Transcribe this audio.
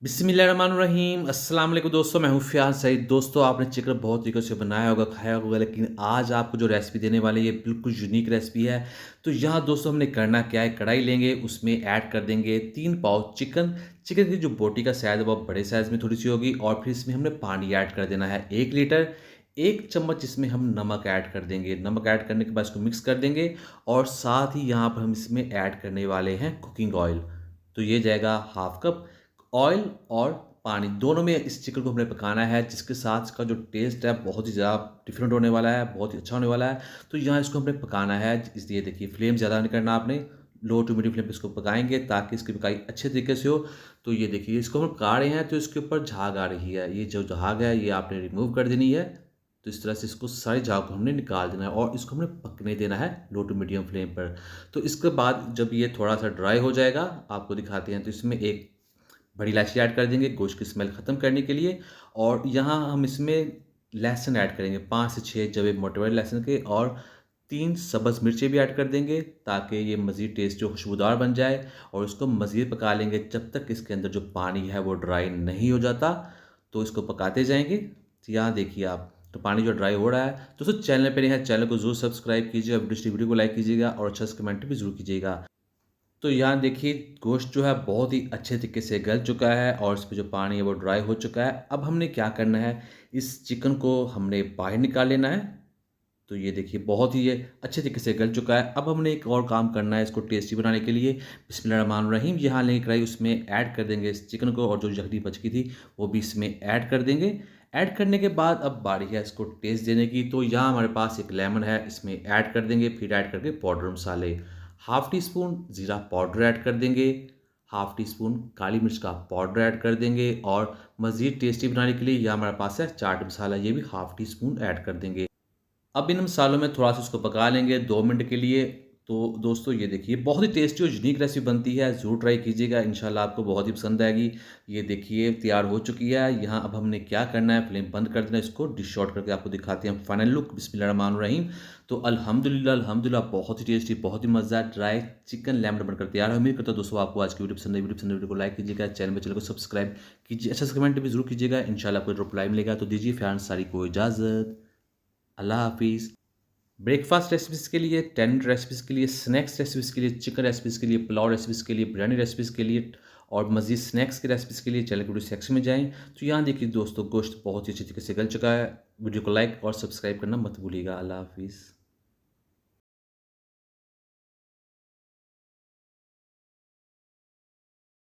बिस्मिल्लाहिर्रहमानिर्रहीम अस्सलाम वालेकुम दोस्तों, मैं हूँ फ़ियाज़ सईद। दोस्तों, आपने चिकन बहुत तरीक़ों से बनाया होगा, खाया होगा, लेकिन आज आपको जो रेसिपी देने वाले ये बिल्कुल यूनिक रेसिपी है। तो यहाँ दोस्तों हमने करना क्या है, कढ़ाई लेंगे, उसमें ऐड कर देंगे 3 पाव चिकन। चिकन की जो बोटी का साइज़ है वो बड़े साइज़ में थोड़ी-सी होगी और फिर इसमें हमने पानी ऐड कर देना है 1 लीटर। 1 चम्मच इसमें हम नमक ऐड कर देंगे। नमक ऐड करने के बाद इसको मिक्स कर देंगे और साथ ही यहाँ पर हम इसमें ऐड करने वाले हैं कुकिंग ऑयल। तो ये जाएगा हाफ़ कप। ऑयल और पानी दोनों में इस चिकन को हमने पकाना है, जिसके साथ इसका जो टेस्ट है बहुत ही ज़्यादा डिफरेंट होने वाला है, बहुत ही अच्छा होने वाला है। तो यहाँ इसको हमने पकाना है, इसलिए देखिए फ्लेम ज़्यादा नहीं करना आपने, लो टू मीडियम फ्लेम पे इसको पकाएँगे ताकि इसकी पकाई अच्छे तरीके से हो। तो ये देखिए इसको हम पका रहे हैं तो इसके ऊपर झाग आ रही है, ये जो झाग है ये आपने रिमूव कर देनी है। तो इस तरह से इसको सारी झाग को हमने निकाल देना है और इसको हमने पकने देना है लो टू मीडियम फ्लेम पर। तो इसके बाद जब ये थोड़ा-सा ड्राई हो जाएगा, आपको दिखाते हैं, तो इसमें एक बड़ी इलायची ऐड कर देंगे गोश्त की स्मेल ख़त्म करने के लिए। और यहाँ हम इसमें लहसुन ऐड करेंगे 5 से 6 जवे मोटे वाले लहसुन के और 3 सब्ज़ मिर्चें भी ऐड कर देंगे ताकि ये मज़ीद टेस्ट जो खुशबूदार बन जाए। और इसको मज़ीद पका लेंगे जब तक इसके अंदर जो पानी है वो ड्राई नहीं हो जाता। तो इसको पकाते जाएँगे। तो यहाँ देखिए आप, तो पानी जो ड्राई हो रहा है। दोस्तों, चैनल पे नए हैं, चैनल को ज़रूर सब्सक्राइब कीजिएगा, वीडियो को लाइक कीजिएगा और अच्छा सा कमेंट भी ज़रूर कीजिएगा। तो यहाँ देखिए गोश्त जो है बहुत ही अच्छे तरीके से गल चुका है और इसमें जो पानी है वो ड्राई हो चुका है। अब हमने क्या करना है, इस चिकन को हमने बाहर निकाल लेना है। तो ये देखिए बहुत ही ये अच्छे तरीके से गल चुका है। अब हमने एक और काम करना है इसको टेस्टी बनाने के लिए। बिस्मिल्लाहिर्रहमानिर्रहीम, यहाँ लेंगे कढ़ाई, उसमें ऐड कर देंगे इस चिकन को और जो यखनी बच गई थी वो भी इसमें ऐड कर देंगे। ऐड करने के बाद अब बारी है इसको टेस्ट देने की। तो यहाँ हमारे पास एक लेमन है, इसमें ऐड कर देंगे, फिर ऐड करके पाउडर मसाले, हाफ़ टी स्पून ज़ीरा पाउडर ऐड कर देंगे, हाफ़ टी स्पून काली मिर्च का पाउडर ऐड कर देंगे और मज़ीद टेस्टी बनाने के लिए यहाँ हमारे पास है चाट मसाला, ये भी हाफ़ टी स्पून ऐड कर देंगे। अब इन मसालों में थोड़ा-सा इसको पका लेंगे 2 मिनट के लिए। तो दोस्तों ये देखिए बहुत ही टेस्टी और यूनिक रेसिपी बनती है, ज़रूर ट्राई कीजिएगा, इंशाल्लाह आपको बहुत ही पसंद आएगी। ये देखिए तैयार हो चुकी है। यहाँ अब हमने क्या करना है, फ्लेम बंद कर देना है, इसको डिश आउट करके आपको दिखाते हैं फाइनल लुक। बिस्मिल्लाहिर्रहमानिर्रहीम। तो अल्हम्दुलिल्लाह अल्हम्दुलिल्लाह बहुत ही टेस्टी, बहुत ही मज़ेदार ड्राई चिकन लैम्ब बनकर तैयार है। उम्मीद करता हूँ दोस्तों आपको आज की वीडियो पसंद आई। वीडियो को लाइक कीजिएगा, चैनल को सब्सक्राइब कीजिए, अच्छा सा कमेंट भी ज़रूर कीजिएगा। इंशाल्लाह आपको रिप्लाई मिलेगा। तो दीजिए फ्रेंड्स सारी को इजाज़त। अल्लाह हाफ़िज़। ब्रेकफास्ट रेसिपीज़ के लिए, टेंट रेसिपीज़ के लिए, स्नैक्स रेसिपीज़ के लिए, चिकन रेसिपीज़ के लिए, पुलाव रेसिपीज़ के लिए, बिरयानी रेसिपीज़ के लिए और मज़ीद स्नैक्स की रेसिपीज़ के लिए चैनल के वीडियो सेक्शन में जाएँ। तो यहाँ देखिए दोस्तों गोश्त बहुत ही अच्छे तरीके से गल चुका है। वीडियो को लाइक और सब्सक्राइब करना मत भूलिएगा। अल्लाह हाफ़िज़।